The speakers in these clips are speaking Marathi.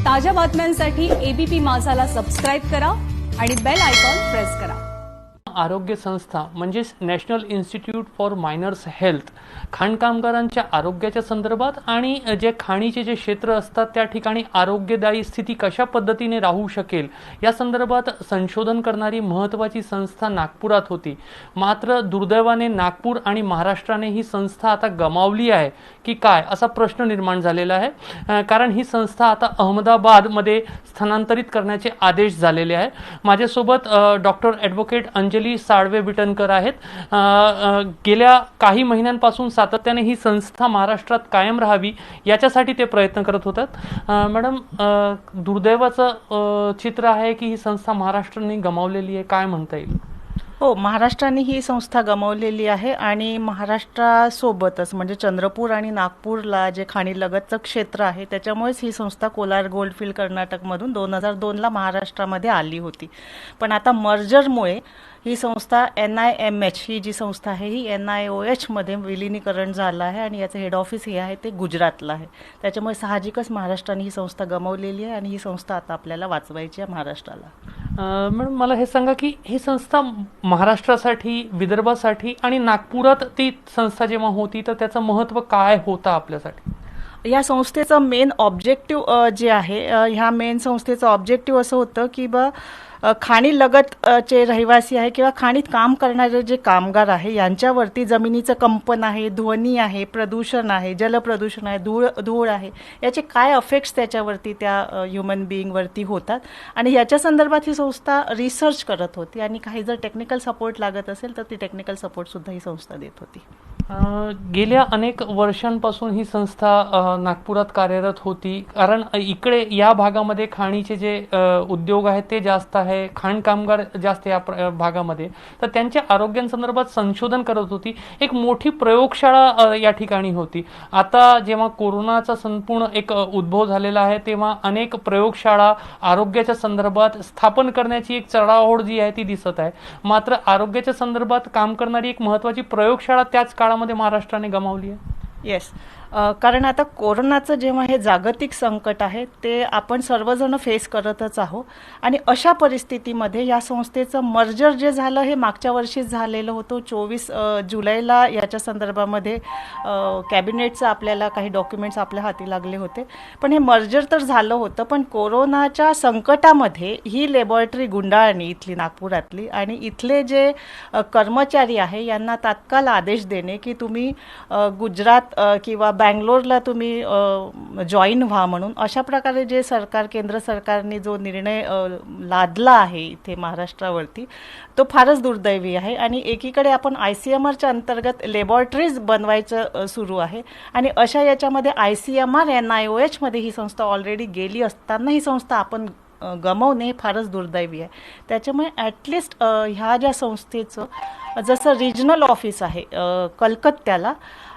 ताज्या बातम्यांसाठी एबीपी माझाला सबस्क्राइब करा आणि बेल आयकॉन प्रेस करा। आरोग्य संस्था म्हणजेच national institute for minors health खाण कामगारांच्या आरोग्याच्या संदर्भात आणि जे खाणीचे जे क्षेत्र असतात त्या ठिकाणी आरोग्यदायी स्थिती कशा पद्धतीने राहू शकेल या संदर्भात संशोधन करणारी महत्त्वाची संस्था नागपुरात होती। मात्र दुर्दैवाने नागपूर आणि महाराष्ट्राने ही संस्था आता गमावली आहे की काय असा प्रश्न निर्माण झालेला आहे, कारण ही संस्था आता अहमदाबादमध्ये स्थानांतरित करण्याचे आदेश झालेले आहे। माझ्यासोबत डॉक्टर ॲडव्होकेट अंजली साळवे विटणकर आहेत। गेल्या काही महिन्यांपासून सातत्याने ही संस्था महाराष्ट्रात कायम राहावी याच्यासाठी ते प्रयत्न करत होतात। मॅडम, दुर्दैवाचं चित्र आहे की ही संस्था महाराष्ट्राने गमावलेली आहे, काय म्हणता येईल? हो, महाराष्ट्राने ही संस्था गमावलेली आहे आणि महाराष्ट्रासोबतच म्हणजे चंद्रपूर आणि नागपूरला जे खाणीलगतचं क्षेत्र आहे त्याच्यामुळेच ही संस्था कोलार गोल्डफील्ड कर्नाटकमधून 2002ला महाराष्ट्रामध्ये आली होती। पण आता मर्जरमुळे ही संस्था NIMH ही जी संस्था आहे ही NIOH मध्ये विलीनीकरण झालं आहे आणि याचं हेड ऑफिस हे आहे ते गुजरातला आहे। त्याच्यामुळे साहजिकच महाराष्ट्राने ही संस्था गमावलेली आहे आणि ही संस्था आता आपल्याला वाचवायची आहे महाराष्ट्राला। मॅडम, मला हे सांगा की ही संस्था महाराष्ट्रासाठी, विदर्भासाठी आणि नागपुरात ती संस्था जेव्हा होती तर त्याचं महत्त्व काय होतं आपल्यासाठी? या संस्थेचं मेन ऑब्जेक्टिव्ह जे आहे, ह्या मेन संस्थेचं ऑब्जेक्टिव्ह असं होतं की खाणीलगत चे रहिवासी आहे किंवा खाणीत काम करणारे जे कामगार आहे यांच्यावरती जमिनीचं कंपन आहे, ध्वनी आहे, प्रदूषण आहे, जलप्रदूषण आहे, धूळ आहे, याचे काय अफेक्ट्स त्याच्यावरती त्या ह्युमन बिईंगवरती होतात आणि याच्या संदर्भात ही संस्था रिसर्च करत होती आणि काही जर टेक्निकल सपोर्ट लागत असेल तर ती टेक्निकल सपोर्टसुद्धा ही संस्था देत होती। गेल्या अनेक वर्षांपासून ही संस्था नागपुरात कार्यरत होती, कारण इकडे या भागामध्ये खाणीचे जे उद्योग आहेत ते जास्त आहे, खाण कामगार जास्त या भागामध्ये, तर त्यांच्या आरोग्यांसंदर्भात संशोधन करत होती। एक मोठी प्रयोगशाळा या ठिकाणी होती। आता जेव्हा कोरोनाचा संपूर्ण एक उद्भव झालेला आहे तेव्हा अनेक प्रयोगशाळा आरोग्याच्या संदर्भात स्थापन करण्याची एक चढाओढ जी आहे ती दिसत आहे। मात्र आरोग्याच्या संदर्भात काम करणारी एक महत्त्वाची प्रयोगशाळा त्याच काळामध्ये महाराष्ट्राने गमावली आहे। येस, कारण आता कोरोनाचं जेव्हा हे जागतिक संकट आहे ते आपण सर्वजण फेस करतच आहोत आणि अशा परिस्थितीमध्ये या संस्थेचं मर्जर जे झालं हे मागच्या वर्षीच झालेलं होतं। 24 जुलैला याच्या संदर्भामध्ये कॅबिनेटचं आपल्याला काही डॉक्युमेंट्स आपल्या हाती लागले होते। पण हे मर्जर तर झालं होतं, पण कोरोनाच्या संकटामध्ये ही लॅबॉरेटरी गुंडाळणी इथली नागपुरातली आणि इथले जे कर्मचारी आहे यांना तात्काळ आदेश देणे की तुम्ही गुजरात किंवा बँगलोरला तुम्ही जॉईन व्हा म्हणून, अशा प्रकारे जे सरकार, केंद्र सरकारने जो निर्णय लादला आहे इथे महाराष्ट्रावरती तो फारच दुर्दैवी आहे। आणि एकीकडे आपण ICMRच्या अंतर्गत लॅबॉरेटरीज बनवायचं सुरू आहे आणि अशा याच्यामध्ये ICMR NIOH मध्ये ही संस्था ऑलरेडी गेली असताना ही संस्था आपण गमावणे हे फारच दुर्दैवी आहे। त्याच्यामुळे ॲटलिस्ट ह्या ज्या संस्थेचं जसं रिजनल ऑफिस आहे कलकत्त्याला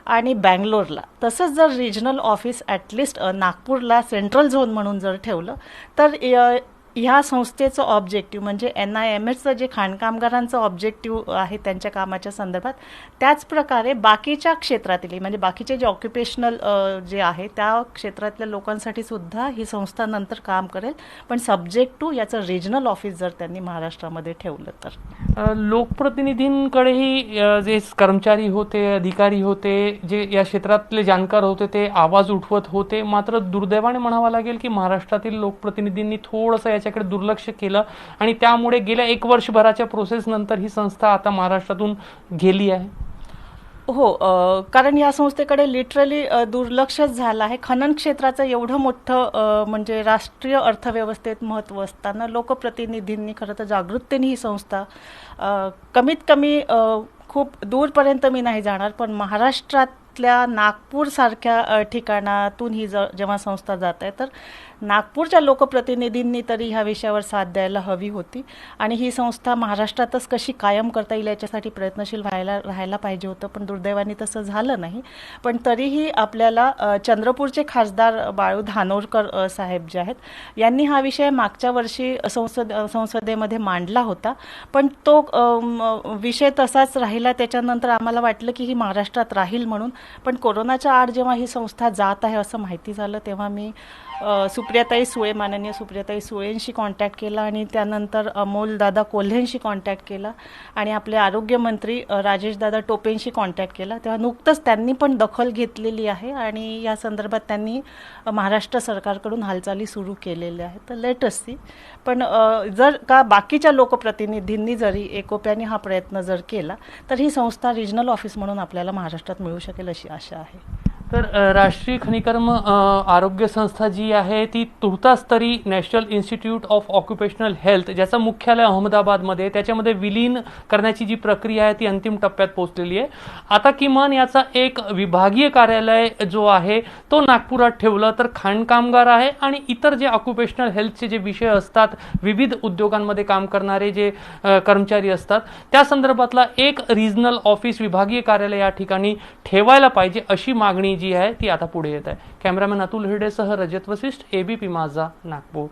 आणि बँगलोरला, तसंच जर रिजनल ऑफिस ॲटलिस्ट नागपूरला सेंट्रल झोन म्हणून जर ठेवलं तर ह्या संस्थेचं ऑब्जेक्टिव्ह म्हणजे NIMHचं जे खाणकामगारांचं ऑब्जेक्टिव्ह आहे त्यांच्या कामाच्या संदर्भात, त्याच प्रकारे बाकीच्या क्षेत्रातील म्हणजे बाकीचे जे ऑक्युपेशनल जे आहे त्या क्षेत्रातल्या लोकांसाठी सुद्धा ही संस्था नंतर काम करेल, पण सब्जेक्ट टू याचं रिजनल ऑफिस जर त्यांनी महाराष्ट्रामध्ये ठेवलं तर। लोकप्रतिनिधींकडेही जे कर्मचारी होते, अधिकारी होते, जे या क्षेत्रातले जाणकार होते ते आवाज उठवत होते। मात्र दुर्दैवाने म्हणावं लागेल की महाराष्ट्रातील लोकप्रतिनिधींनी थोडंसं याच्याकडे दुर्लक्ष केलं आणि त्यामुळे गेल्या 1 वर्षभराच्या प्रोसेस नंतर ही संस्था आता महाराष्ट्रातून गेली आहे। हो, कारण या संस्थेकडे लिटरली दुर्लक्षच झालं आहे। खनन क्षेत्राचं एवढं मोठं म्हणजे राष्ट्रीय अर्थव्यवस्थेत महत्त्व असताना लोकप्रतिनिधींनी खरं तर जागृततेने ही संस्था कमीत कमी खूप दूरपर्यंत मी नाही जाणार पण महाराष्ट्रातल्या नागपूरसारख्या ठिकाणातून ही जेव्हा संस्था जात आहे तर नागपूरच्या लोकप्रतिनिधींनी तरी ह्या विषयावर साथ द्यायला हवी होती आणि ही संस्था महाराष्ट्रातच कशी कायम करता येईल याच्यासाठी प्रयत्नशील राहायला पाहिजे होतं, पण दुर्दैवाने तसं झालं नाही। पण तरीही आपल्याला चंद्रपूरचे खासदार बाळू धानोरकर साहेब जे आहेत यांनी हा विषय मागच्या वर्षी संसदेमध्ये मांडला होता, पण तो विषय तसाच राहिला। त्याच्यानंतर आम्हाला वाटलं की ही महाराष्ट्रात राहील म्हणून, पण कोरोनाच्या आड जेव्हा ही संस्था जात आहे असं माहिती झालं तेव्हा मी सुप्रियाताई सुळे, माननीय सुप्रियाताई सुळेंशी कॉन्टॅक्ट केला आणि त्यानंतर अमोलदादा कोल्हेंशी कॉन्टॅक्ट केला आणि आपले आरोग्यमंत्री राजेशदादा टोपेंशी कॉन्टॅक्ट केला. तेव्हा नुकतंच त्यांनी पण दखल घेतलेली आहे आणि या संदर्भात त्यांनी महाराष्ट्र सरकारकडून हालचाली सुरू केलेल्या आहेत. तर लेट अस सी. पण जर का बाकीच्या लोकप्रतिनिधींनी जरी एकोप्याने हा प्रयत्न जर केला तर ही संस्था रिजनल ऑफिस म्हणून आपल्याला महाराष्ट्रात मिळू शकेल अशी आशा आहे. तर राष्ट्रीय खनिकर्म आरोग्य संस्था जी आहे ती तुर्तास तरी national institute of occupational health, ज्याचं मुख्यालय अहमदाबादमध्ये, त्याच्यामध्ये विलीन करण्याची जी प्रक्रिया आहे ती अंतिम टप्प्यात पोहोचलेली आहे. आता किमान याचा एक विभागीय कार्यालय जो आहे तो नागपुरात ठेवलं तर खाणकामगार आहे आणि इतर जे ऑक्युपेशनल हेल्थचे जे विषय असतात, विविध उद्योगांमध्ये काम करणारे जे कर्मचारी असतात, त्या संदर्भातला एक रिजनल ऑफिस, विभागीय कार्यालय या ठिकाणी ठेवायला पाहिजे अशी मागणी जी आहे ती आता पुढे येत आहे. कॅमेरामॅन अतुल हिरडेसह रजत वसिष्ठ, एबीपी माझा, नागपूर.